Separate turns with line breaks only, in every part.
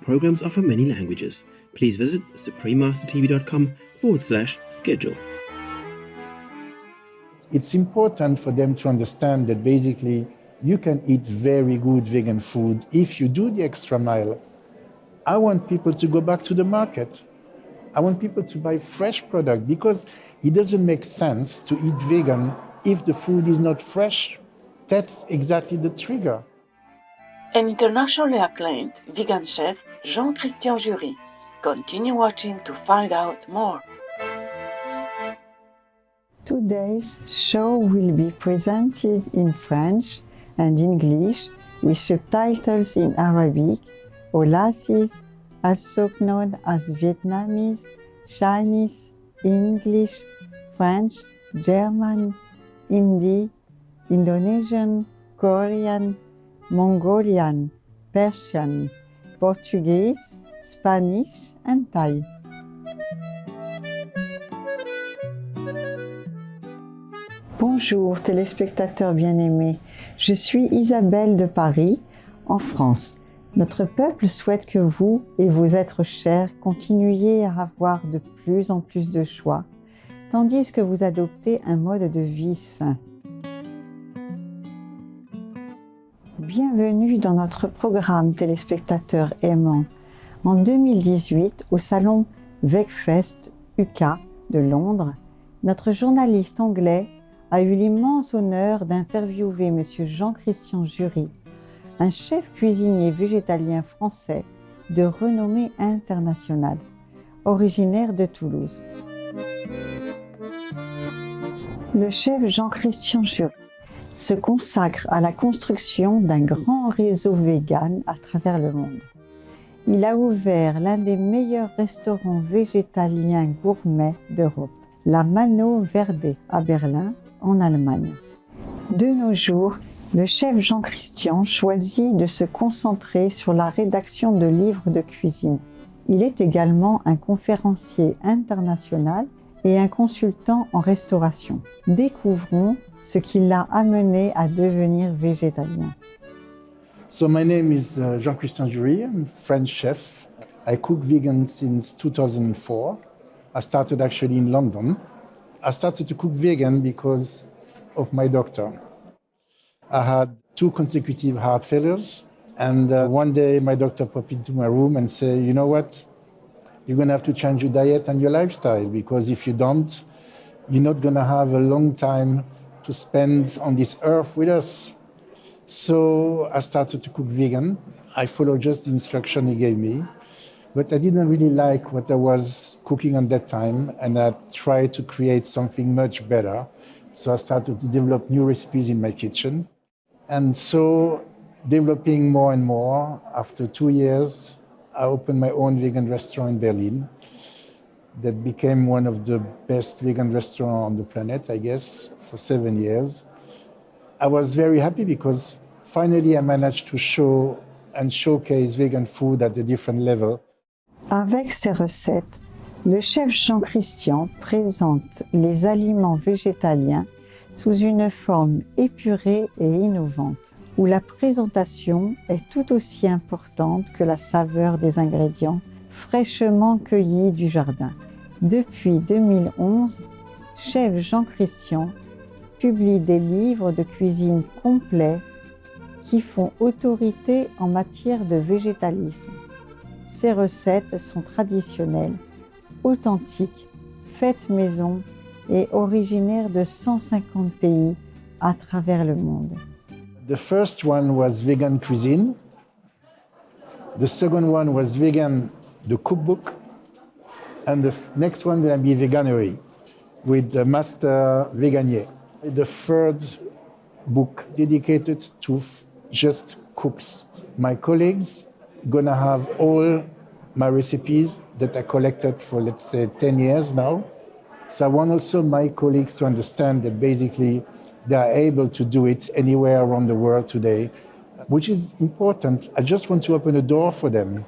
programs offer many languages. Please visit suprememastertv.com/schedule.
It's important for them to understand that basically you can eat very good vegan food if you do the extra mile. I want people to go back to the market. I want people to buy fresh product because it doesn't make sense to eat vegan if the food is not fresh. That's exactly the trigger.
An internationally acclaimed vegan chef, Jean-Christian Jury. Continue watching to find out more.
Today's show will be presented in French and English with subtitles in Arabic, Aulassis, also known as Vietnamese, Chinese, English, French, German, Hindi, Indonesian, Korean, Mongolian, Persian, Portuguese, Spanish, and Thai. Bonjour téléspectateurs bien-aimés, je suis Isabelle de Paris, en France. Notre peuple souhaite que vous et vos êtres chers continuiez à avoir de plus en plus de choix, tandis que vous adoptez un mode de vie sain. Bienvenue dans notre programme téléspectateurs aimants. En 2018, au salon Vegfest UK de Londres, notre journaliste anglais a eu l'immense honneur d'interviewer M. Jean-Christian Jury, un chef cuisinier végétalien français de renommée internationale, originaire de Toulouse. Le chef Jean-Christian Jury se consacre à la construction d'un grand réseau vegan à travers le monde. Il a ouvert l'un des meilleurs restaurants végétaliens gourmets d'Europe, la Mano Verde à Berlin, en Allemagne. De nos jours, le chef Jean-Christian choisit de se concentrer sur la rédaction de livres de cuisine. Il est également un conférencier international et un consultant en restauration. Découvrons ce qui l'a amené à devenir végétalien.
So my name is Jean-Christian Jury. I'm a French chef. I cook vegan since 2004. I started actually in London. I started to cook vegan because of my doctor. I had 2 consecutive heart failures. And one day my doctor popped into my room and said, you know what? You're going to have to change your diet and your lifestyle because if you don't, you're not going to have a long time to spend on this earth with us. So I started to cook vegan. I followed just the instruction he gave me. But I didn't really like what I was cooking at that time, and I tried to create something much better. So I started to develop new recipes in my kitchen. And so, developing more and more, after 2 years, I opened my own vegan restaurant in Berlin that became one of the best vegan restaurants on the planet, I guess, for 7 years. I was very happy because finally I managed to show and showcase vegan food at a different level.
Avec ses recettes, le chef Jean-Christian présente les aliments végétaliens sous une forme épurée et innovante, où la présentation est tout aussi importante que la saveur des ingrédients fraîchement cueillis du jardin. Depuis 2011, chef Jean-Christian publie des livres de cuisine complets qui font autorité en matière de végétalisme. Ces recettes sont traditionnelles, authentiques, faites maison et originaires de 150 pays à travers le monde.
The first one was vegan cuisine. The second one was vegan, the cookbook. And the next one will be veganery with the master veganier. The third book dedicated to just cooks. My colleagues gonna have all my recipes that I collected for, let's say, 10 years now. So I want also my colleagues to understand that basically they are able to do it anywhere around the world today, which is important. I just want to open a door for them.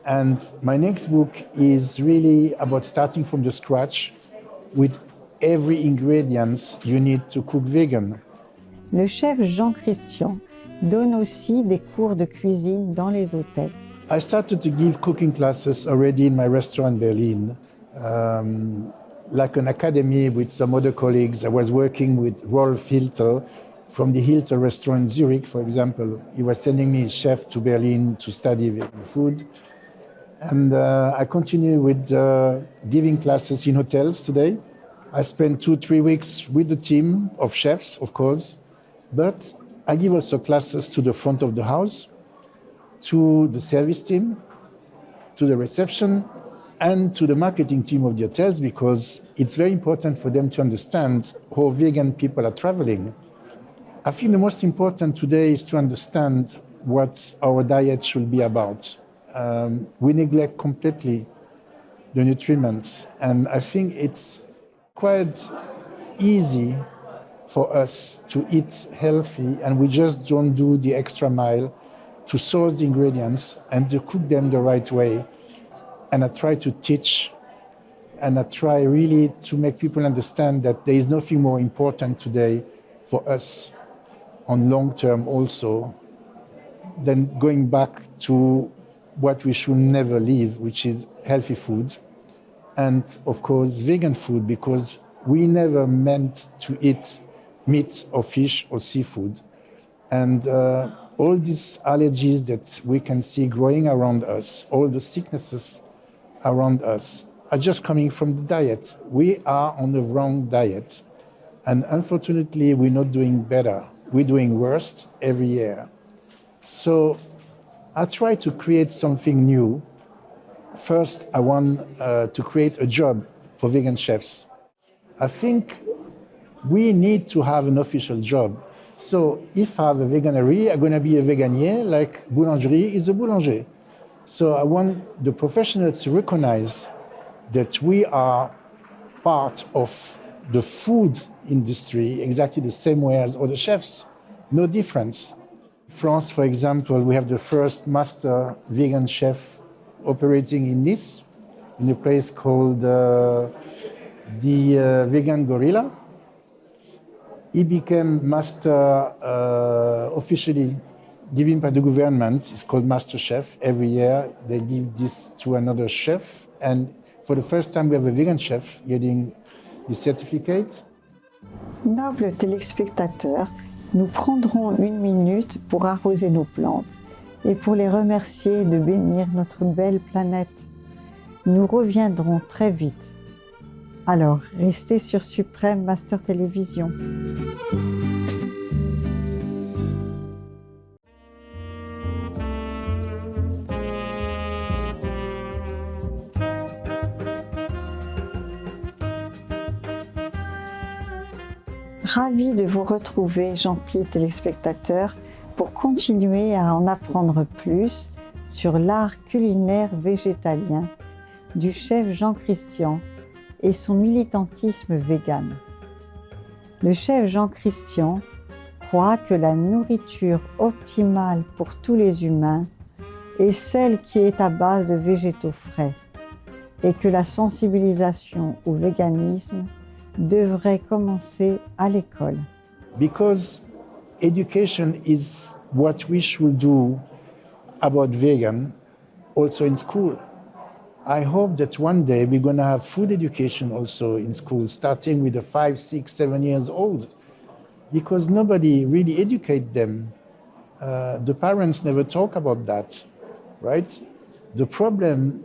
And my next book is really about starting from the scratch with every ingredient you need to cook vegan.
Le chef Jean-Christian donne aussi des cours de cuisine dans les hôtels.
I started to give cooking classes already in my restaurant in Berlin, like an academy with some other colleagues. I was working with Rolf Hilter from the Hilter restaurant in Zurich, for example. He was sending me his chef to Berlin to study vegan food. And I continue with giving classes in hotels today. I spend 2-3 weeks with the team of chefs, of course, but I give also classes to the front of the house, to the service team, to the reception, and to the marketing team of the hotels, because it's very important for them to understand how vegan people are traveling. I think the most important today is to understand what our diet should be about. We neglect completely the nutriments, and I think it's quite easy for us to eat healthy, and we just don't do the extra mile to source the ingredients and to cook them the right way. And I try to teach, and I try really to make people understand that there is nothing more important today for us on long term also than going back to what we should never leave, which is healthy food. And of course, vegan food, because we never meant to eat meat or fish or seafood. And all these allergies that we can see growing around us, all the sicknesses around us, are just coming from the diet. We are on the wrong diet. And unfortunately, we're not doing better. We're doing worse every year. So I try to create something new. First, I want to create a job for vegan chefs. I think we need to have an official job. So if I have a veganery, I'm going to be a veganier, like boulangerie is a boulanger. So I want the professionals to recognize that we are part of the food industry exactly the same way as other chefs. No difference. France, for example, we have the first master vegan chef operating in Nice, in a place called the Vegan Gorilla. He became master officially given by the government. It's called Master Chef. Every year they give this to another chef. And for the first time, we have a vegan chef getting the certificate.
Nobles téléspectateurs, nous prendrons 1 minute pour arroser nos plantes et pour les remercier de bénir notre belle planète. Nous reviendrons très vite. Alors, restez sur Suprême Master Télévision. Ravi de vous retrouver, gentils téléspectateurs, pour continuer à en apprendre plus sur l'art culinaire végétalien du chef Jean-Christian et son militantisme vegan. Le chef Jean-Christian croit que la nourriture optimale pour tous les humains est celle qui est à base de végétaux frais et que la sensibilisation au véganisme devrait commencer à l'école.
Because education is what we should do about vegan also in school. I hope that one day we're going to have food education also in school, starting with the 5, 6, 7 years old, because nobody really educates them. The parents never talk about that, right? The problem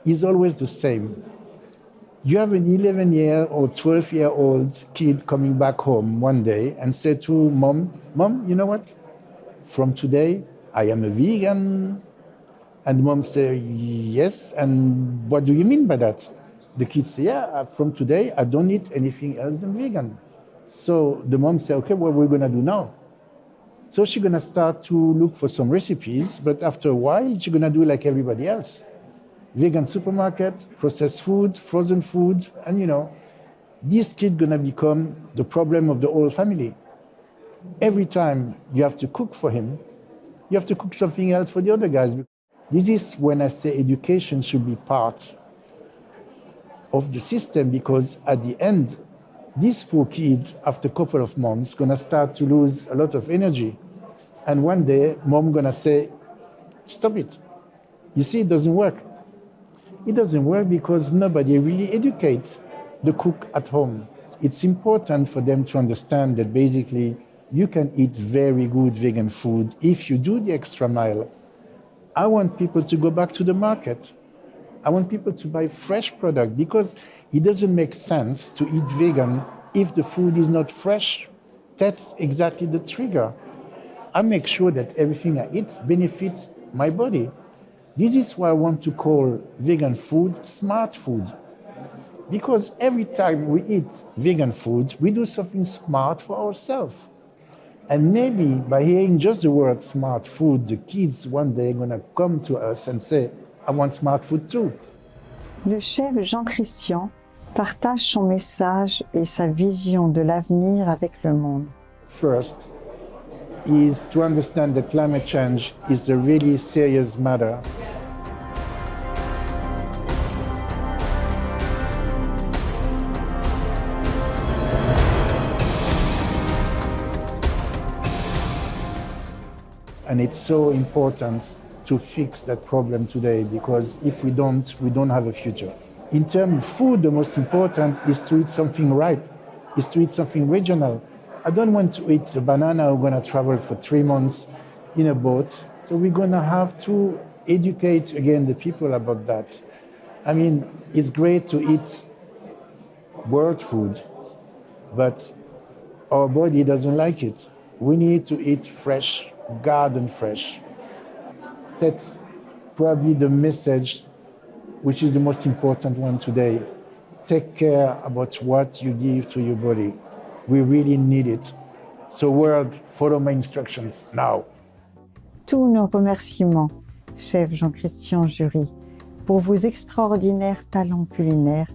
is always the same. You have an 11-year or 12-year-old kid coming back home one day and say to mom, you know what? From today, I am a vegan. And mom say, yes, and what do you mean by that? The kids say, yeah, from today, I don't eat anything else than vegan. So the mom say, okay, what we're going to do now? So she's going to start to look for some recipes, but after a while, she's going to do like everybody else. Vegan supermarket, processed foods, frozen foods, and this kid going to become the problem of the whole family. Every time you have to cook for him, you have to cook something else for the other guys. This is when I say education should be part of the system, because at the end, this poor kid, after a couple of months, going to start to lose a lot of energy. And one day, mom going to say, stop it. You see, it doesn't work. It doesn't work because nobody really educates the cook at home. It's important for them to understand that basically you can eat very good vegan food if you do the extra mile. I want people to go back to the market. I want people to buy fresh product because it doesn't make sense to eat vegan if the food is not fresh. That's exactly the trigger. I make sure that everything I eat benefits my body. This is why I want to call vegan food smart food. Because every time we eat vegan food, we do something smart for ourselves. And maybe by hearing just the word smart food, the kids one day are going to come to us and say, I want smart food too.
Le chef Jean-Christian partage son message et sa vision de l'avenir avec le monde.
First is to understand that climate change is a really serious matter. And it's so important to fix that problem today because if we don't have a future. In terms of food, the most important is to eat something ripe, is to eat something regional. I don't want to eat a banana. We're going to travel for 3 months in a boat. So we're going to have to educate again the people about that. I mean, it's great to eat world food, but our body doesn't like it. We need to eat fresh, garden fresh. That's probably the message which is the most important one today. Take care about what you give to your body. We really need it. So world, follow my instructions now.
Tous nos remerciements, chef Jean-Christian Jury, pour vos extraordinaires talents culinaires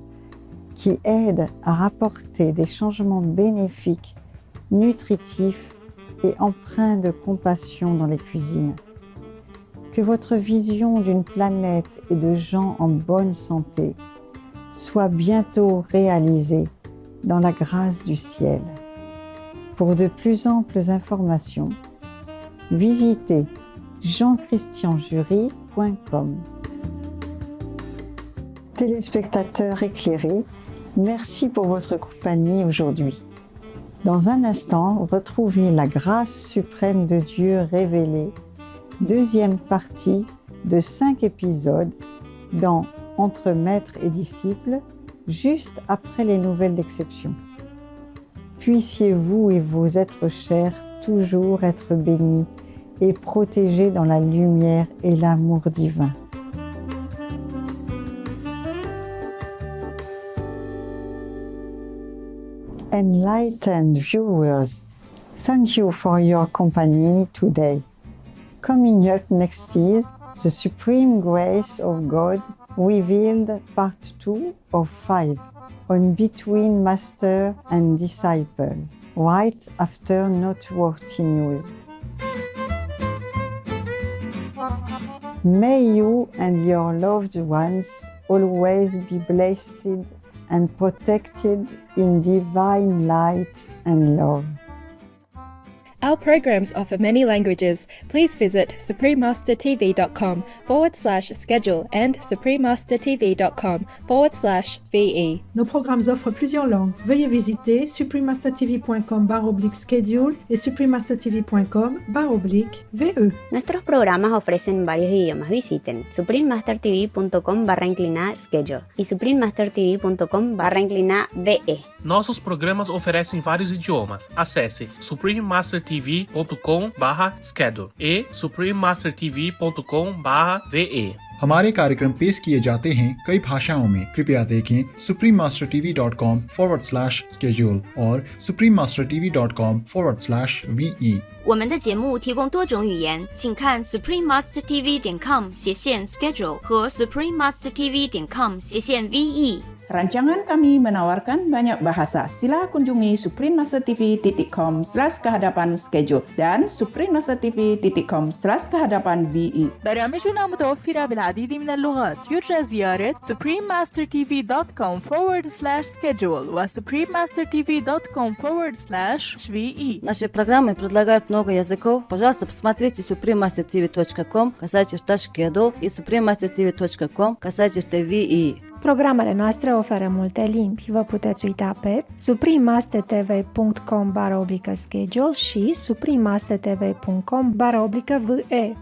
qui aident à rapporter des changements bénéfiques, nutritifs et empreints de compassion dans les cuisines. Que votre vision d'une planète et de gens en bonne santé soit bientôt réalisée dans la grâce du ciel. Pour de plus amples informations, visitez jeanchristianjury.com. Téléspectateurs éclairés, merci pour votre compagnie aujourd'hui. Dans un instant, retrouvez la grâce suprême de Dieu révélée, deuxième partie de 5 épisodes dans Entre maître et disciple, juste après les nouvelles d'exception. Puissiez-vous et vos êtres chers toujours être bénis et protégés dans la lumière et l'amour divin. Enlightened viewers, thank you for your company today. Coming up next is The Supreme Grace of God Revealed Part 2 of 5 on Between Master and Disciples, right after Noteworthy News. May you and your loved ones always be blessed and protected in divine light and love.
Our programs offer many languages. Please visit suprememastertv.com/schedule and suprememastertv.com/VE.
Nos programmes offrent plusieurs langues. Veuillez visiter suprememastertv.com/schedule et suprememastertv.com/VE.
Nuestros programas ofrecen varios idiomas. Visiten suprememastertv.com/schedule e suprememastertv.com/VE.
Nossos programas oferecem vários idiomas. Acesse suprememastertv.com/schedule e suprememastertv.com/VE.
हमारे कार्यक्रम पेश किए जाते हैं कई भाषाओं में। कृपया देखें suprememastertv.com/schedule और suprememastertv.com/VE。
我们的节目提供多种语言，请看 suprememastertv.com/schedule 和 suprememastertv.com/VE。
Rancangan kami menawarkan banyak bahasa. Sila kunjungi suprememastertv.com/kehadapan schedule dan suprememastertv.com/kehadapan VE.
برامجنا متوفرة بالعديد من اللغات. يرجى زيارة suprememastertv.com/schedule و suprememastertv.com/VE.
Наши программы предлагают много языков. Пожалуйста, посмотрите suprememastertv.com/schedule и suprememastertv.com/VE.
Programele noastre oferă multe limbi. Vă puteți uita pe suprememastertv.com/schedule și suprememastertv.com/VE.